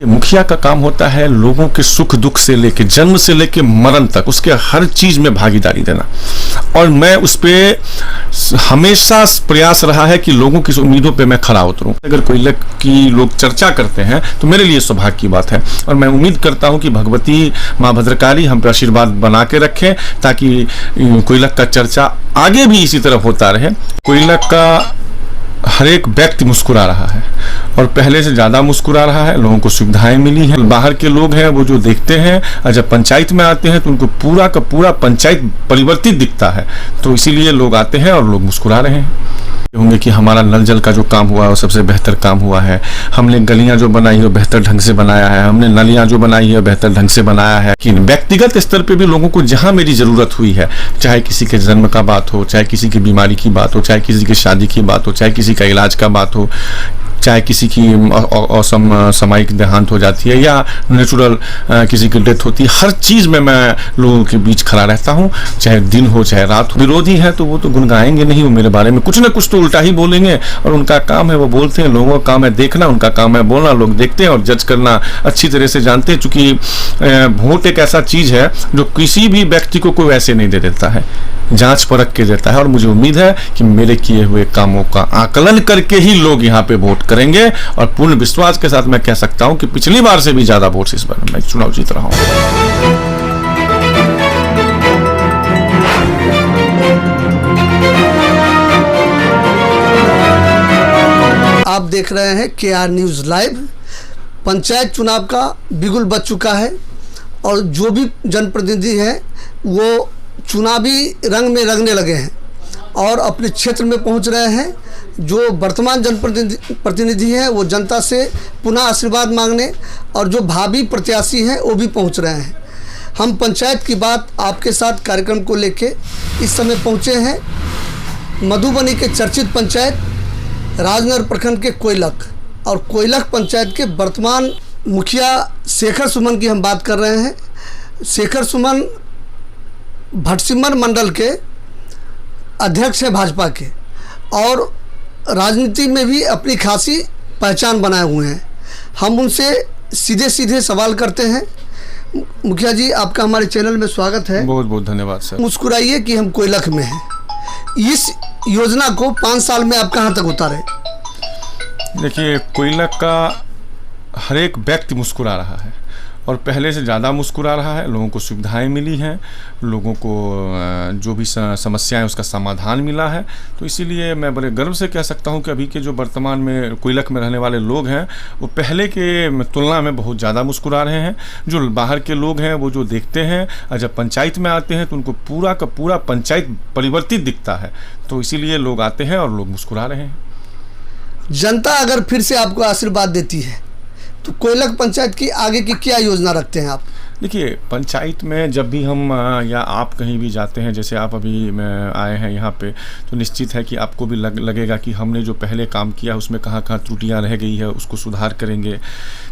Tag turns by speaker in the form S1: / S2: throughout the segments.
S1: मुखिया का काम होता है लोगों के सुख दुख से लेके जन्म से लेके मरण तक उसके हर चीज में भागीदारी देना, और मैं उस पे हमेशा प्रयास रहा है कि लोगों की उम्मीदों पे मैं खरा उतरूं। अगर कोई की लोग चर्चा करते हैं तो मेरे लिए सौभाग्य की बात है, और मैं उम्मीद करता हूं कि भगवती माँ भद्रकाली हम पे आशीर्वाद बना के रखें ताकि कोयलक का चर्चा आगे भी इसी तरह होता रहे। कोयलक का हर एक व्यक्ति मुस्कुरा रहा है और पहले से ज़्यादा मुस्कुरा रहा है। लोगों को सुविधाएं मिली हैं। बाहर के लोग हैं वो जो देखते हैं और जब पंचायत में आते हैं तो उनको पूरा का पूरा पंचायत परिवर्तित दिखता है, तो इसीलिए लोग आते हैं और लोग मुस्कुरा रहे हैं। होंगे कि हमारा नल जल का जो काम हुआ है वो सबसे बेहतर काम हुआ है। हमने गलियां जो बनाई है वो बेहतर ढंग से बनाया है। हमने नलियां जो बनाई है बेहतर ढंग से बनाया है। कि व्यक्तिगत स्तर पे भी लोगों को जहां मेरी ज़रूरत हुई है, चाहे किसी के जन्म का बात हो, चाहे किसी की बीमारी की बात हो, चाहे किसी की शादी की बात हो, चाहे किसी का इलाज का बात हो, चाहे किसी की सामयिक देहांत हो जाती है या नेचुरल किसी की डेथ होती है, हर चीज़ में मैं लोगों के बीच खड़ा रहता हूँ, चाहे दिन हो चाहे रात हो। विरोधी है तो वो तो गुनगाएंगे नहीं, वो मेरे बारे में कुछ ना कुछ तो उल्टा ही बोलेंगे, और उनका काम है वो बोलते हैं। लोगों का काम है देखना, उनका काम है बोलना। लोग देखते हैं और जज करना अच्छी तरह से जानते हैं, चूंकि वोट एक ऐसा चीज़ है जो किसी भी व्यक्ति को कोई वैसे नहीं दे देता है, जांच परख के देता है। और मुझे उम्मीद है कि मेरे किए हुए कामों का आकलन करके ही लोग यहाँ पे वोट करेंगे, और पूर्ण विश्वास के साथ मैं कह सकता हूँ कि पिछली बार से भी ज्यादा वोट इस बार मैं चुनाव जीत रहा हूँ।
S2: आप देख रहे हैं KR न्यूज़ लाइव। पंचायत चुनाव का बिगुल बज चुका है और जो भी जनप्रतिनिधि हैं वो चुनावी रंग में रंगने लगे हैं और अपने क्षेत्र में पहुंच रहे हैं। जो वर्तमान जनप्रतिनिधि हैं वो जनता से पुनः आशीर्वाद मांगने, और जो भावी प्रत्याशी हैं वो भी पहुंच रहे हैं। हम पंचायत की बात आपके साथ कार्यक्रम को लेके इस समय पहुंचे हैं मधुबनी के चर्चित पंचायत राजनगर प्रखंड के कोयलक, और कोयलक पंचायत के वर्तमान मुखिया शेखर सुमन की हम बात कर रहे हैं। शेखर सुमन भटसिमर मंडल के अध्यक्ष हैं भाजपा के, और राजनीति में भी अपनी खासी पहचान बनाए हुए हैं। हम उनसे सीधे सीधे सवाल करते हैं। मुखिया जी, आपका हमारे चैनल में स्वागत है।
S1: बहुत बहुत धन्यवाद सर।
S2: मुस्कुराइए कि हम कोयलक में हैं। इस योजना को 5 साल में आप कहाँ तक उतारे?
S1: देखिए, कोयलक का हर एक व्यक्ति मुस्कुरा रहा है और पहले से ज़्यादा मुस्कुरा रहा है। लोगों को सुविधाएं मिली हैं, लोगों को जो भी समस्याएं उसका समाधान मिला है। तो इसीलिए मैं बड़े गर्व से कह सकता हूं कि अभी के जो वर्तमान में कोयलक में रहने वाले लोग हैं वो पहले के तुलना में बहुत ज़्यादा मुस्कुरा रहे हैं। जो बाहर के लोग हैं वो जो देखते हैं और जब पंचायत में आते हैं तो उनको पूरा का पूरा पंचायत परिवर्तित दिखता है, तो इसीलिए लोग आते हैं और लोग मुस्कुरा रहे हैं।
S2: जनता अगर फिर से आपको आशीर्वाद देती है तो कोयलक पंचायत की आगे की क्या योजना रखते हैं आप?
S1: देखिए, पंचायत में जब भी हम या आप कहीं भी जाते हैं, जैसे आप अभी आए हैं यहाँ पे, तो निश्चित है कि आपको भी लगेगा कि हमने जो पहले काम किया उसमें कहाँ कहाँ त्रुटियाँ रह गई है, उसको सुधार करेंगे।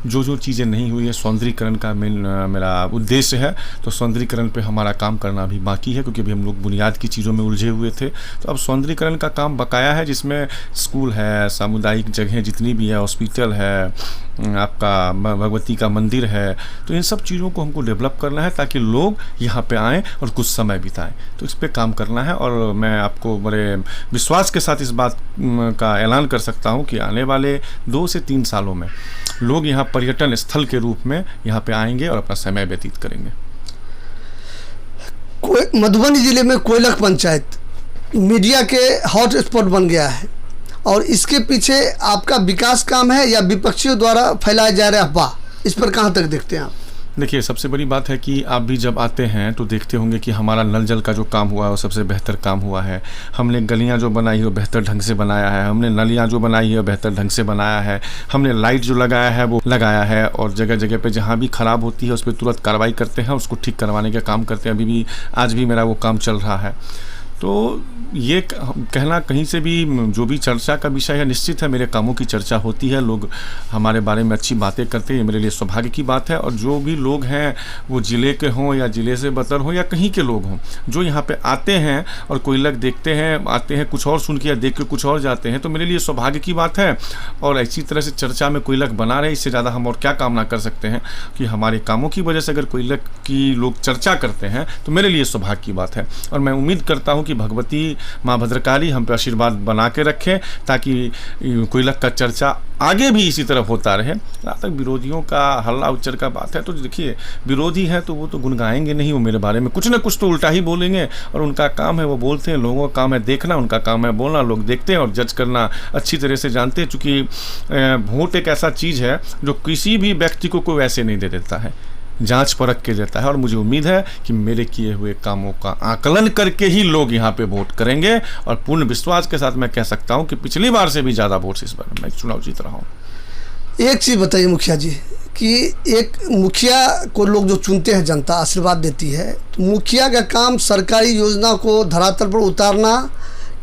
S1: जो जो चीज़ें नहीं हुई है, सौंदर्यीकरण का मेरा उद्देश्य है, तो सौंदर्यीकरण पे हमारा काम करना अभी बाकी है, क्योंकि अभी हम लोग बुनियाद की चीज़ों में उलझे हुए थे। तो अब सौंदर्यीकरण का काम बकाया है, जिसमें स्कूल है, सामुदायिक जगह जितनी भी है, हॉस्पिटल है, आपका भगवती का मंदिर है, तो इन सब चीज़ों को हमको डेवलप करना है ताकि लोग यहाँ पे आएँ और कुछ समय बिताएं। तो इस पे काम करना है, और मैं आपको बड़े विश्वास के साथ इस बात का ऐलान कर सकता हूँ कि आने वाले 2 से 3 सालों में लोग यहाँ पर्यटन स्थल के रूप में यहाँ पे आएंगे और अपना समय व्यतीत करेंगे।
S2: मधुबनी जिले में कोयलक पंचायत मीडिया के हॉट स्पॉट बन गया है, और इसके पीछे आपका विकास काम है या विपक्षियों द्वारा फैलाए जा रहे अफवाह, इस पर कहाँ तक देखते हैं आप?
S1: देखिए, सबसे बड़ी बात है कि आप भी जब आते हैं तो देखते होंगे कि हमारा नल जल का जो काम हुआ है वो सबसे बेहतर काम हुआ है। हमने गलियां जो बनाई है वो बेहतर ढंग से बनाया है। हमने नलियां जो बनाई है वो बेहतर ढंग से बनाया है। हमने लाइट जो लगाया है वो लगाया है, और जगह जगह पे जहाँ भी ख़राब होती है उस पर तुरंत कार्रवाई करते हैं, उसको ठीक करवाने का काम करते हैं। अभी भी आज भी मेरा वो काम चल रहा है। तो ये कहना कहीं से भी जो भी चर्चा का विषय है, निश्चित है मेरे कामों की चर्चा होती है, लोग हमारे बारे में अच्छी बातें करते हैं, मेरे लिए सौभाग्य की बात है। और जो भी लोग हैं वो ज़िले के हों या ज़िले से बतर हों या कहीं के लोग हों, जो यहाँ पे आते हैं और कोयलक देखते हैं, आते हैं कुछ और सुन के या देख के कुछ और जाते हैं, तो मेरे लिए सौभाग्य की बात है। और इसी तरह से चर्चा में कोयलक बना रहे, इससे ज़्यादा हम और क्या कामना कर सकते हैं कि हमारे कामों की वजह से अगर कोयलक की लोग चर्चा करते हैं तो मेरे लिए सौभाग्य की बात है। और मैं उम्मीद करता हूँ कि भगवती माँ भद्रकाली हम पे आशीर्वाद बना के रखें ताकि कोयलक का चर्चा आगे भी इसी तरह होता रहे। जहाँ तक विरोधियों का हल्ला उच्चर का बात है, तो देखिए विरोधी है तो वो तो गुनगाएंगे नहीं, वो मेरे बारे में कुछ ना कुछ तो उल्टा ही बोलेंगे। और उनका काम है वो बोलते हैं, लोगों का काम है देखना, उनका काम है बोलना, लोग देखते हैं और जज करना अच्छी तरह से जानते हैं। चूँकि वोट एक ऐसा चीज़ है जो किसी भी व्यक्ति को वैसे नहीं दे देता है, जांच परख के देता है। और मुझे उम्मीद है कि मेरे किए हुए कामों का आकलन करके ही लोग यहाँ पे वोट करेंगे। और पूर्ण विश्वास के साथ मैं कह सकता हूँ कि पिछली बार से भी ज़्यादा वोट इस बार मैं चुनाव जीत रहा हूँ।
S2: एक चीज़ बताइए मुखिया जी कि एक मुखिया को लोग जो चुनते हैं, जनता आशीर्वाद देती है, तो मुखिया का काम सरकारी योजना को धरातल पर उतारना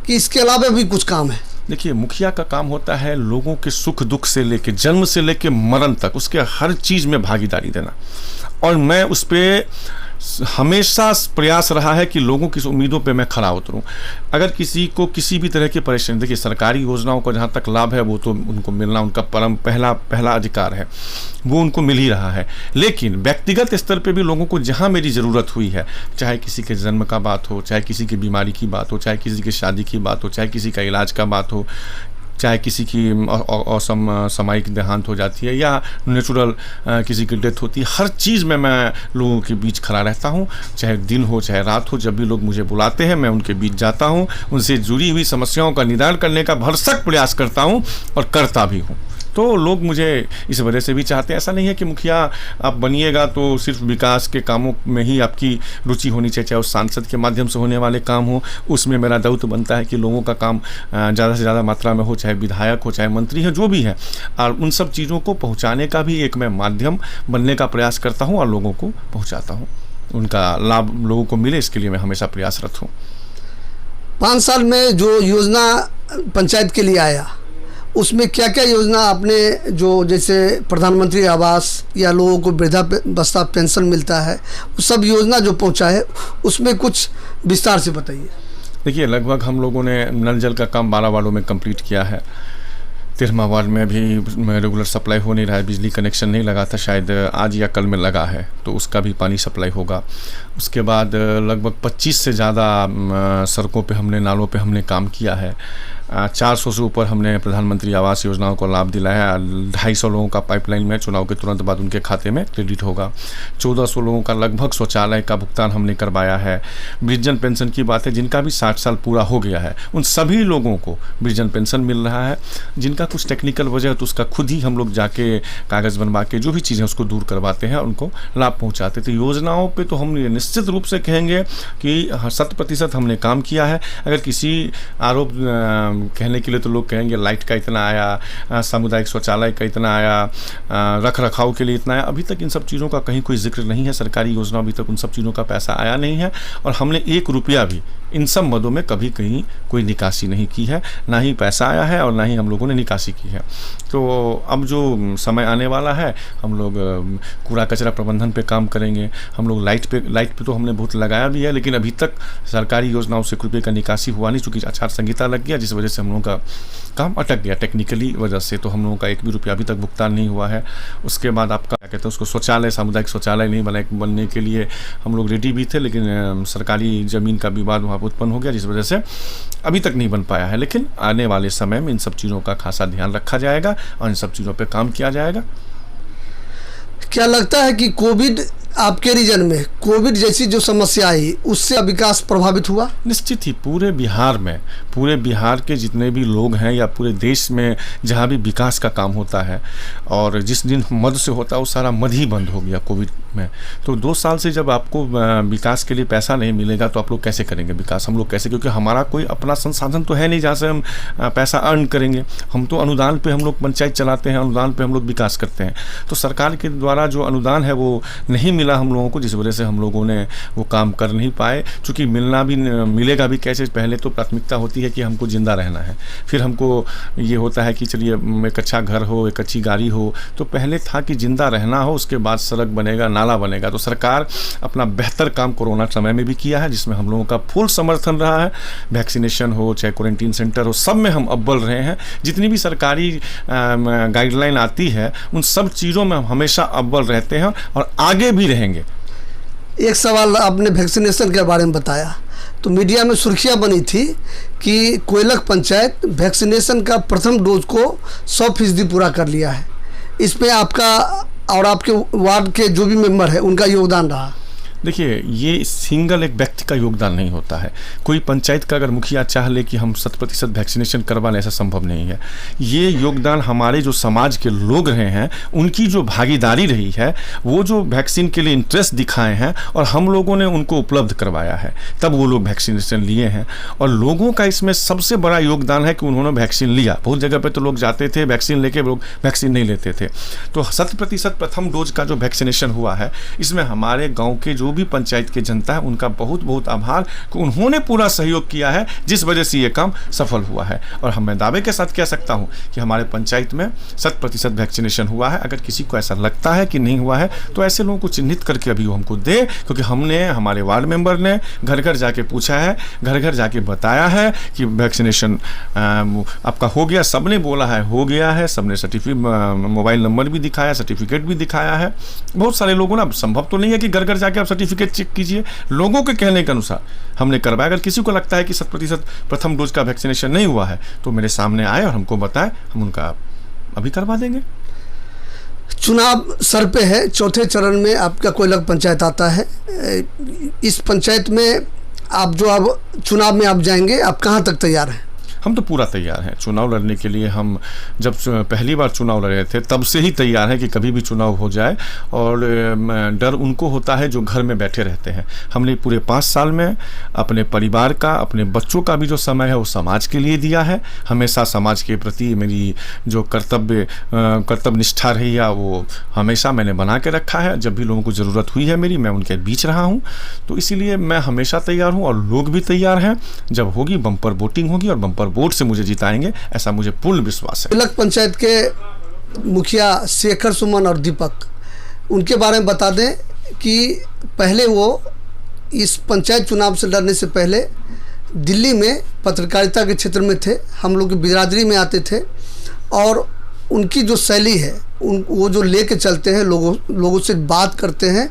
S2: कि इसके अलावा भी कुछ काम है?
S1: देखिए, मुखिया का काम होता है लोगों के सुख दुख से लेके जन्म से लेके मरण तक उसके हर चीज़ में भागीदारी देना। और मैं उस पर हमेशा प्रयास रहा है कि लोगों की उम्मीदों पे मैं खरा उतरूं। अगर किसी को किसी भी तरह की परेशानी, देखिए सरकारी योजनाओं का जहाँ तक लाभ है वो तो उनको मिलना उनका पहला अधिकार है, वो उनको मिल ही रहा है। लेकिन व्यक्तिगत स्तर पे भी लोगों को जहाँ मेरी ज़रूरत हुई है, चाहे किसी के जन्म का बात हो, चाहे किसी की बीमारी की बात हो, चाहे किसी की शादी की बात हो, चाहे किसी का इलाज का बात हो, चाहे किसी की सामयिक देहांत हो जाती है या नेचुरल किसी की डेथ होती है, हर चीज़ में मैं लोगों के बीच खड़ा रहता हूँ। चाहे दिन हो चाहे रात हो, जब भी लोग मुझे बुलाते हैं मैं उनके बीच जाता हूँ, उनसे जुड़ी हुई समस्याओं का निदान करने का भरसक प्रयास करता हूँ और करता भी हूँ। तो लोग मुझे इस वजह से भी चाहते हैं। ऐसा नहीं है कि मुखिया आप बनिएगा तो सिर्फ विकास के कामों में ही आपकी रुचि होनी चाहिए, चाहे उस सांसद के माध्यम से होने वाले काम हो, उसमें मेरा दायित्व बनता है कि लोगों का काम ज़्यादा से ज़्यादा मात्रा में हो, चाहे विधायक हो चाहे मंत्री हो, जो भी है, और उन सब चीज़ों को पहुँचाने का भी एक मैं माध्यम बनने का प्रयास करता हूँ और लोगों को पहुँचाता हूँ, उनका लाभ लोगों को मिले, इसके लिए मैं हमेशा प्रयासरत हूँ।
S2: 5 साल में जो योजना पंचायत के लिए आया, उसमें क्या क्या योजना आपने, जो जैसे प्रधानमंत्री आवास या लोगों को वृद्धावस्था पेंशन मिलता है, वो सब योजना जो पहुंचा है उसमें कुछ विस्तार से बताइए।
S1: देखिए, लगभग हम लोगों ने नल जल का काम 12 वार्डों में कंप्लीट किया है। 13वां वार्ड में भी रेगुलर सप्लाई हो नहीं रहा है, बिजली कनेक्शन नहीं लगा था, शायद आज या कल में लगा है, तो उसका भी पानी सप्लाई होगा। उसके बाद लगभग 25 से ज़्यादा सड़कों पे हमने, नालों पे हमने काम किया है। 400 से ऊपर हमने प्रधानमंत्री आवास योजनाओं को लाभ दिलाया है। 250 लोगों का पाइपलाइन में चुनाव के तुरंत बाद उनके खाते में क्रेडिट होगा। 1400 लोगों का लगभग शौचालय का भुगतान हमने करवाया है। वृद्धजन पेंशन की बात है, जिनका भी 60 साल पूरा हो गया है उन सभी लोगों को वृद्धजन पेंशन मिल रहा है। जिनका कुछ टेक्निकल वजह है तो उसका खुद ही हम लोग जाके कागज़ बनवा के जो भी चीज़ें उसको दूर करवाते हैं और उनको लाभ पहुँचाते थे। योजनाओं पर तो हम निश्चित रूप से कहेंगे कि 100% हमने काम किया है। अगर किसी आरोप कहने के लिए तो लोग कहेंगे लाइट का इतना आया, सामुदायिक शौचालय का इतना आया, रख रखाव के लिए इतना आया, अभी तक इन सब चीज़ों का कहीं कोई जिक्र नहीं है। सरकारी योजना अभी तक उन सब चीज़ों का पैसा आया नहीं है और हमने 1 रुपया भी इन सब मदों में कभी कहीं कोई निकासी नहीं की है, ना ही पैसा आया है और ना ही हम लोगों ने निकासी की है। तो अब जो समय आने वाला है, हम लोग कूड़ा कचरा प्रबंधन पे काम करेंगे। हम लोग लाइट पे तो हमने बहुत लगाया भी है, लेकिन अभी तक सरकारी योजनाओं से रुपये का निकासी हुआ नहीं, चूँकि आचार संहिता लग गया, जिस वजह से हम लोगों का काम अटक गया टेक्निकली वजह से। तो हम लोगों का 1 भी रुपया अभी तक भुगतान नहीं हुआ है। उसके बाद आपका क्या कहते हैं उसको, शौचालय, सामुदायिक शौचालय नहीं बनने के लिए हम लोग रेडी भी थे, लेकिन सरकारी ज़मीन का विवाद वहाँ पर उत्पन्न हो गया, जिस वजह से अभी तक नहीं बन पाया है। लेकिन आने वाले समय में इन सब चीज़ों का खासा ध्यान रखा जाएगा और इन सब चीज़ों पर काम किया जाएगा।
S2: क्या लगता है कि कोविड, आपके रीजन में कोविड जैसी जो समस्या आई, उससे विकास प्रभावित हुआ?
S1: निश्चित ही पूरे बिहार के जितने भी लोग हैं या पूरे देश में जहाँ भी विकास का काम होता है, और जिस दिन मद से होता है वो सारा मद ही बंद हो गया कोविड में। तो 2 साल से जब आपको विकास के लिए पैसा नहीं मिलेगा तो आप लोग कैसे करेंगे विकास? हम लोग कैसे, क्योंकि हमारा कोई अपना संसाधन तो है नहीं जहाँ से हम पैसा अर्न करेंगे। हम तो अनुदान पे हम लोग पंचायत चलाते हैं, अनुदान पे हम लोग विकास करते हैं। तो सरकार के द्वारा जो अनुदान है वो नहीं मिला मिला हम लोगों को, जिस वजह से हम लोगों ने वो काम कर नहीं पाए। चूँकि मिलेगा भी कैसे, पहले तो प्राथमिकता होती है कि हमको ज़िंदा रहना है, फिर हमको ये होता है कि चलिए एक अच्छा घर हो, एक अच्छी गाड़ी हो। तो पहले था कि ज़िंदा रहना हो, उसके बाद सड़क बनेगा, नाला बनेगा। तो सरकार अपना बेहतर काम कोरोना समय में भी किया है, जिसमें हम लोगों का फुल समर्थन रहा है। वैक्सीनेशन हो चाहे क्वारंटीन सेंटर हो, सब में हम अव्वल रहे हैं। जितनी भी सरकारी गाइडलाइन आती है उन सब चीज़ों में हम हमेशा अव्वल रहते हैं और आगे भी रहेंगे।
S2: एक सवाल आपने वैक्सीनेशन के बारे में बताया, तो मीडिया में सुर्खियां बनी थी कि कोयलक पंचायत वैक्सीनेशन का प्रथम डोज को 100% पूरा कर लिया है। इसमें आपका और आपके वार्ड के जो भी मेंबर है उनका योगदान रहा।
S1: देखिए, ये सिंगल एक व्यक्ति का योगदान नहीं होता है। कोई पंचायत का अगर मुखिया चाह ले कि हम 100% वैक्सीनेशन करवा लें, ऐसा संभव नहीं है। ये योगदान हमारे जो समाज के लोग रहे हैं, उनकी जो भागीदारी रही है, वो जो वैक्सीन के लिए इंटरेस्ट दिखाए हैं और हम लोगों ने उनको उपलब्ध करवाया है, तब वो लोग वैक्सीनेशन लिए हैं। और लोगों का इसमें सबसे बड़ा योगदान है कि उन्होंने वैक्सीन लिया। बहुत जगह पर तो लोग जाते थे वैक्सीन लेके, लोग वैक्सीन नहीं लेते थे। तो 100% प्रथम डोज का जो वैक्सीनेशन हुआ है, इसमें हमारे गाँव के जो भी पंचायत की जनता है उनका बहुत बहुत आभार कि उन्होंने पूरा सहयोग किया है, जिस वजह से ये काम सफल हुआ है। और मैं दावे के साथ कह सकता हूं कि हमारे पंचायत में 100% वैक्सीनेशन हुआ है। अगर किसी को ऐसा लगता है कि नहीं हुआ है तो ऐसे लोगों को चिन्हित करके अभी हमको दे, क्योंकि हमने, हमारे वार्ड मेंबर ने घर घर जाके पूछा है, घर घर जाके बताया है कि वैक्सीनेशन आपका हो गया। सबने बोला है हो गया है, सबने सर्टिफिकेट, मोबाइल नंबर भी दिखाया, सर्टिफिकेट भी दिखाया है। बहुत सारे लोगों ना, संभव तो नहीं है कि घर घर जाके आप सर्टिफिकेट चेक कीजिए, लोगों के कहने के अनुसार हमने करवाया। अगर किसी को लगता है कि 100% प्रथम डोज का वैक्सीनेशन नहीं हुआ है तो मेरे सामने आए और हमको बताए, हम उनका अभी करवा देंगे।
S2: चुनाव सर पे है, चौथे चरण में आपका कोयलक पंचायत आता है। इस पंचायत में आप जो अब चुनाव में आप जाएंगे, आप कहाँ तक तैयार हैं?
S1: हम तो पूरा तैयार हैं चुनाव लड़ने के लिए। हम जब पहली बार चुनाव लड़ रहे थे तब से ही तैयार हैं कि कभी भी चुनाव हो जाए। और डर उनको होता है जो घर में बैठे रहते हैं। हमने पूरे 5 साल में अपने परिवार का, अपने बच्चों का भी जो समय है वो समाज के लिए दिया है। हमेशा समाज के प्रति मेरी जो कर्तव्य निष्ठा रही है वो हमेशा मैंने बना के रखा है। जब भी लोगों को ज़रूरत हुई है मेरी, मैं उनके बीच रहा हूँ। तो इसीलिए मैं हमेशा तैयार हूँ और लोग भी तैयार हैं। जब होगी बम्पर वोटिंग होगी और बम्पर वोट से मुझे जिताएंगे, ऐसा मुझे पूर्ण विश्वास है।
S2: कोयलक पंचायत के मुखिया शेखर सुमन और दीपक, उनके बारे में बता दें कि पहले वो इस पंचायत चुनाव से लड़ने से पहले दिल्ली में पत्रकारिता के क्षेत्र में थे। हम लोग की बिरादरी में आते थे और उनकी जो शैली है, वो जो लेके चलते हैं, लोगों से बात करते हैं।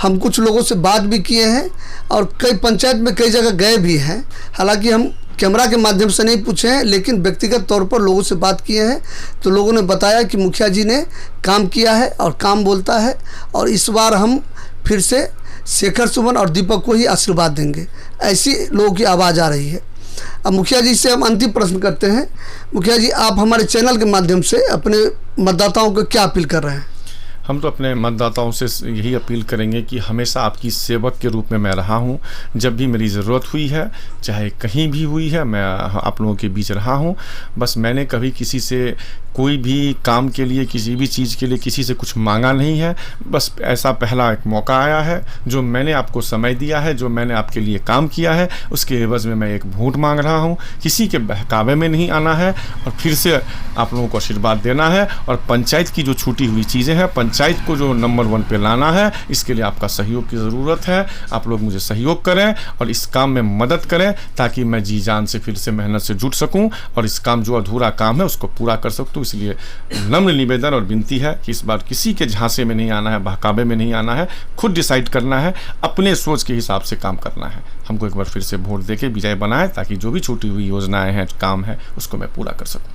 S2: हम कुछ लोगों से बात भी किए हैं और कई पंचायत में कई जगह गए भी हैं। हालांकि हम कैमरा के माध्यम से नहीं पूछे हैं, लेकिन व्यक्तिगत तौर पर लोगों से बात किए हैं। तो लोगों ने बताया कि मुखिया जी ने काम किया है और काम बोलता है। और इस बार हम फिर से शेखर सुमन और दीपक को ही आशीर्वाद देंगे, ऐसी लोगों की आवाज़ आ रही है। अब मुखिया जी से हम अंतिम प्रश्न करते हैं। मुखिया जी, आप हमारे चैनल के माध्यम से अपने मतदाताओं को क्या अपील कर रहे हैं?
S1: हम तो अपने मतदाताओं से यही अपील करेंगे कि हमेशा आपकी सेवक के रूप में मैं रहा हूं। जब भी मेरी ज़रूरत हुई है, चाहे कहीं भी हुई है, मैं आप लोगों के बीच रहा हूं। बस मैंने कभी किसी से कोई भी काम के लिए, किसी भी चीज़ के लिए किसी से कुछ मांगा नहीं है। बस ऐसा पहला एक मौका आया है, जो मैंने आपको समय दिया है, जो मैंने आपके लिए काम किया है, उसके एवज़ में मैं एक वोट मांग रहा हूँ। किसी के बहकावे में नहीं आना है और फिर से आप लोगों को आशीर्वाद देना है। और पंचायत की जो छूटी हुई चीज़ें हैं, पंचायत को जो नंबर 1 पे लाना है, इसके लिए आपका सहयोग की ज़रूरत है। आप लोग मुझे सहयोग करें और इस काम में मदद करें, ताकि मैं जी जान से फिर से मेहनत से जुट सकूं और इस काम जो अधूरा काम है उसको पूरा कर सकूं। इसलिए नम्र निवेदन और विनती है कि इस बार किसी के झांसे में नहीं आना है, बहकावे में नहीं आना है। खुद डिसाइड करना है, अपने सोच के हिसाब से काम करना है। हमको एक बार फिर से वोट देके विजय बनाए, ताकि जो भी छूटी हुई योजनाएं हैं, काम है, उसको मैं पूरा कर सकूँ।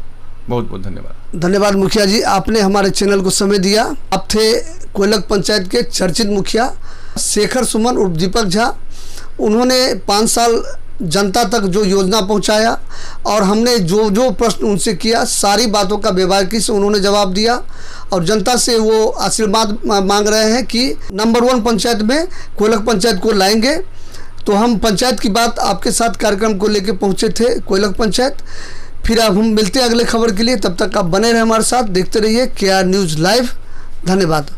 S1: बहुत बहुत धन्यवाद।
S2: धन्यवाद मुखिया जी, आपने हमारे चैनल को समय दिया। आप थे कोयलक पंचायत के चर्चित मुखिया शेखर सुमन उर्फ दीपक झा। उन्होंने 5 साल जनता तक जो योजना पहुंचाया और हमने जो जो प्रश्न उनसे किया, सारी बातों का बेबाकी से उन्होंने जवाब दिया। और जनता से वो आशीर्वाद मांग रहे हैं कि नंबर 1 पंचायत में कोयलक पंचायत को लाएंगे। तो हम पंचायत की बात आपके साथ कार्यक्रम को लेकर पहुँचे थे कोयलक पंचायत। फिर अब हम मिलते हैं अगले खबर के लिए। तब तक आप बने रहे हमारे साथ, देखते रहिए KR न्यूज़ लाइव। धन्यवाद।